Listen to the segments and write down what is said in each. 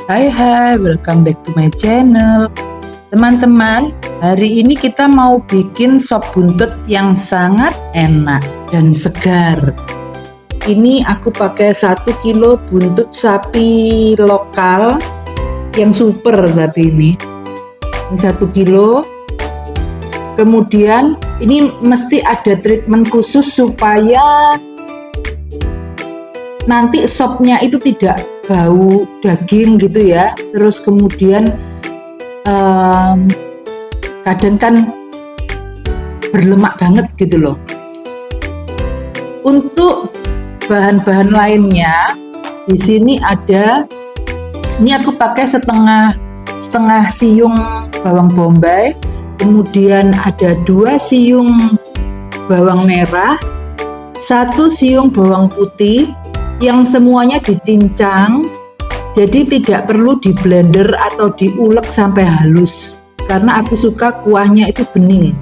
Hai, welcome back to my channel. Teman-teman, hari ini kita mau bikin sop buntut yang sangat enak dan segar. Ini aku pakai 1 kilo buntut sapi lokal yang super, tapi ini 1 kilo. Kemudian ini mesti ada treatment khusus supaya nanti sopnya itu tidak bau daging gitu ya. Terus kemudian kadang kan berlemak banget gitu loh. Untuk bahan-bahan lainnya di sini ada, ini aku pakai setengah siung bawang bombay, kemudian ada 2 siung bawang merah, 1 siung bawang putih, yang semuanya dicincang, jadi tidak perlu di blender atau diulek sampai halus karena aku suka kuahnya itu bening.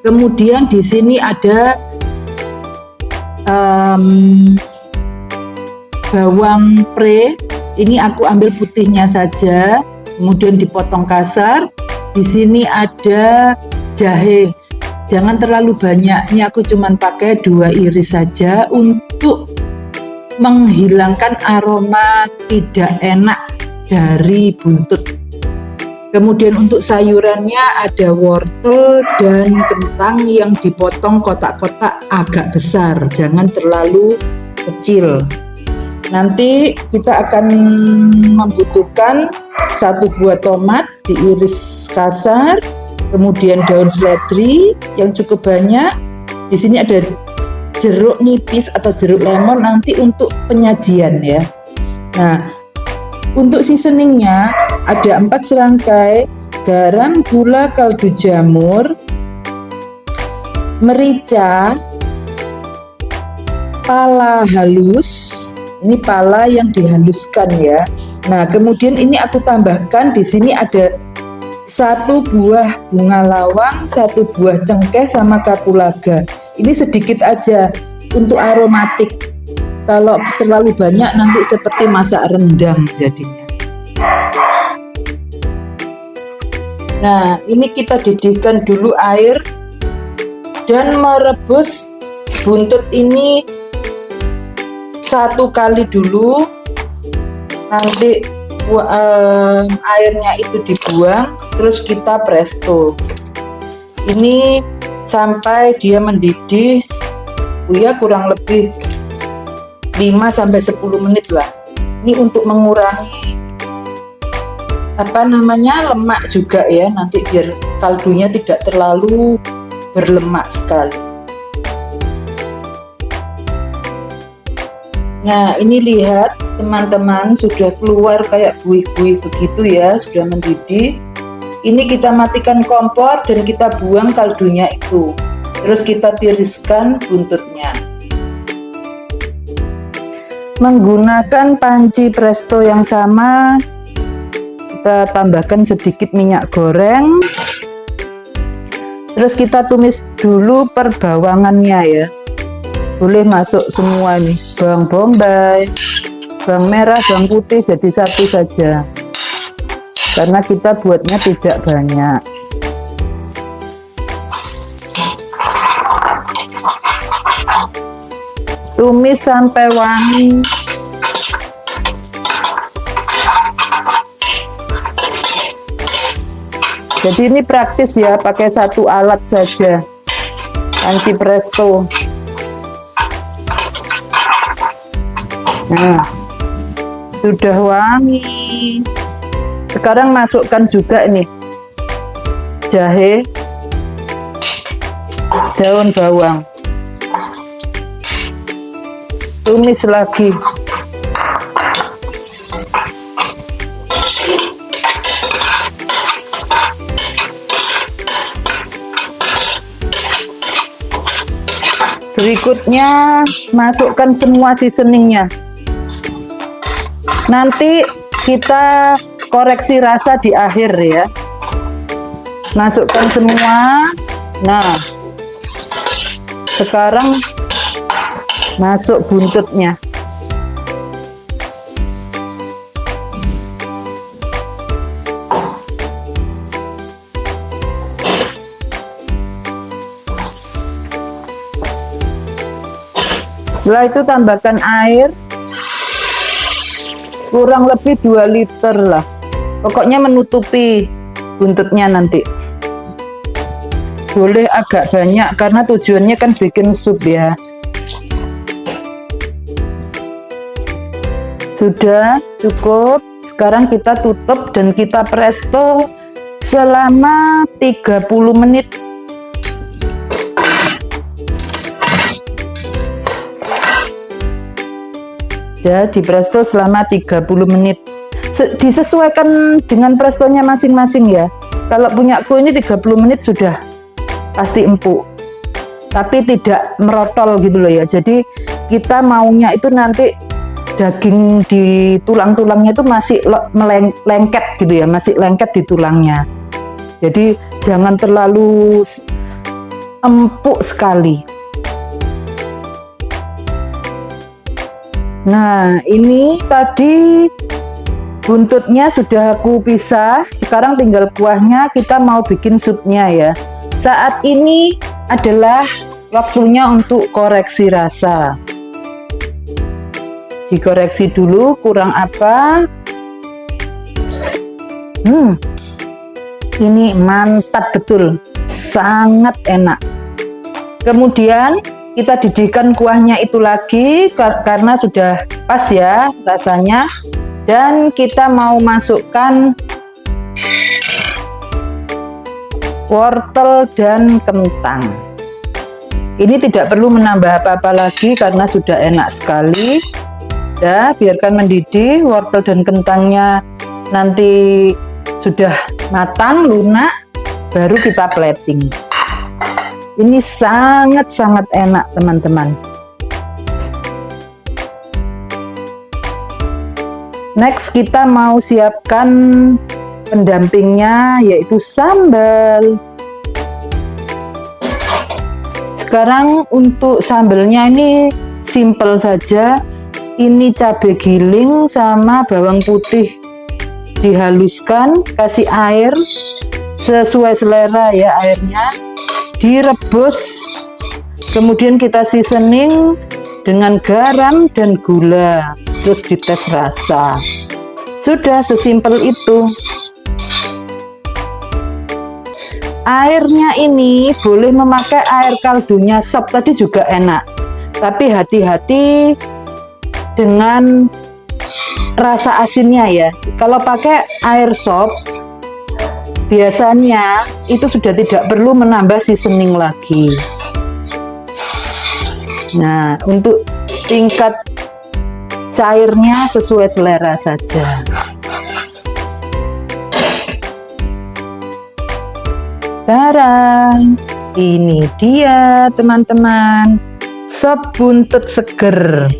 Kemudian di sini ada bawang pre, ini aku ambil putihnya saja, kemudian dipotong kasar. Di sini ada jahe, jangan terlalu banyak, ini aku cuman pakai 2 iris saja untuk menghilangkan aroma tidak enak dari buntut. Kemudian untuk sayurannya ada wortel dan kentang yang dipotong kotak-kotak agak besar, jangan terlalu kecil. Nanti kita akan membutuhkan 1 buah tomat diiris kasar, kemudian daun seledri yang cukup banyak. Di sini ada jeruk nipis atau jeruk lemon nanti untuk penyajian ya. Nah, untuk seasoningnya ada 4 serangkai garam, gula, kaldu jamur, merica, pala halus. Ini pala yang dihaluskan ya. Nah, kemudian ini aku tambahkan di sini ada 1 buah bunga lawang, 1 buah cengkeh sama kapulaga. Ini sedikit aja untuk aromatik. Kalau terlalu banyak nanti seperti masak rendang jadinya. Nah, ini kita didihkan dulu air dan merebus buntut ini 1 kali dulu. Nanti airnya itu dibuang, terus kita presto. Ini sampai dia mendidih, ya kurang lebih 5-10 menit lah. Ini untuk mengurangi lemak juga ya, nanti biar kaldunya tidak terlalu berlemak sekali. Nah, ini lihat teman-teman, sudah keluar kayak buih-buih begitu ya, sudah mendidih. Ini kita matikan kompor dan kita buang kaldunya itu. Terus kita tiriskan buntutnya. Menggunakan panci presto yang sama, kita tambahkan sedikit minyak goreng. Terus kita tumis dulu perbawangannya ya. Boleh masuk semua nih, bawang bombay, bawang merah, bawang putih jadi 1 saja. Karena kita buatnya tidak banyak. Tumis sampai wangi. Jadi ini praktis ya, pakai 1 alat saja, panci presto. Nah, sudah wangi. Sekarang masukkan juga nih jahe, daun bawang, tumis lagi. Berikutnya masukkan semua seasoningnya. Nanti kita koreksi rasa di akhir ya. Masukkan semua. Nah, sekarang masuk buntutnya. Setelah itu tambahkan air kurang lebih 2 liter lah, pokoknya menutupi buntutnya. Nanti boleh agak banyak karena tujuannya kan bikin sup ya. Sudah cukup. Sekarang kita tutup dan kita presto selama 30 menit. Ya, di presto selama 30 menit. Disesuaikan dengan prestonya masing-masing ya. Kalau punyaku ini 30 menit sudah pasti empuk, tapi tidak merotol gitu loh ya. Jadi kita maunya itu nanti daging di tulang-tulangnya itu masih lengket gitu ya, masih lengket di tulangnya. Jadi jangan terlalu empuk sekali. Nah, ini tadi buntutnya sudah aku pisah. Sekarang tinggal kuahnya, kita mau bikin supnya ya. Saat ini adalah waktunya untuk koreksi rasa. Dikoreksi dulu kurang apa. Ini mantap betul, sangat enak. Kemudian kita didihkan kuahnya itu lagi karena sudah pas ya rasanya. Dan kita mau masukkan wortel dan kentang. Ini tidak perlu menambah apa-apa lagi karena sudah enak sekali. Ya, biarkan mendidih, wortel dan kentangnya nanti sudah matang, lunak, baru kita plating. Ini sangat-sangat enak teman-teman. Next kita mau siapkan pendampingnya, yaitu sambal. Sekarang untuk sambalnya ini simple saja. Ini cabai giling sama bawang putih dihaluskan, kasih air sesuai selera ya airnya, direbus, kemudian kita seasoning dengan garam dan gula, terus dites rasa. Sudah, sesimpel itu. Airnya ini boleh memakai air kaldunya sop tadi juga enak, tapi hati-hati dengan rasa asinnya ya. Kalau pakai air sop biasanya itu sudah tidak perlu menambah seasoning lagi. Nah, untuk tingkat cairnya sesuai selera saja. Tada, ini dia teman-teman, sop buntut seger.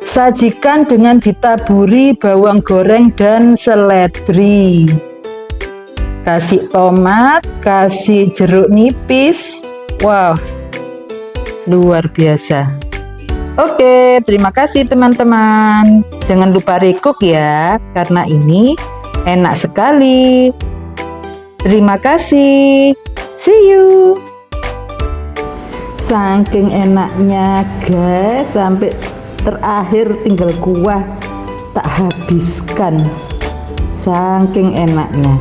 Sajikan dengan ditaburi bawang goreng dan seledri. Kasih tomat, kasih jeruk nipis. Wow, luar biasa. Oke, terima kasih teman-teman. Jangan lupa recook ya, karena ini enak sekali. Terima kasih. See you. Saking enaknya guys, sampai terakhir tinggal kuah tak habiskan. Saking enaknya.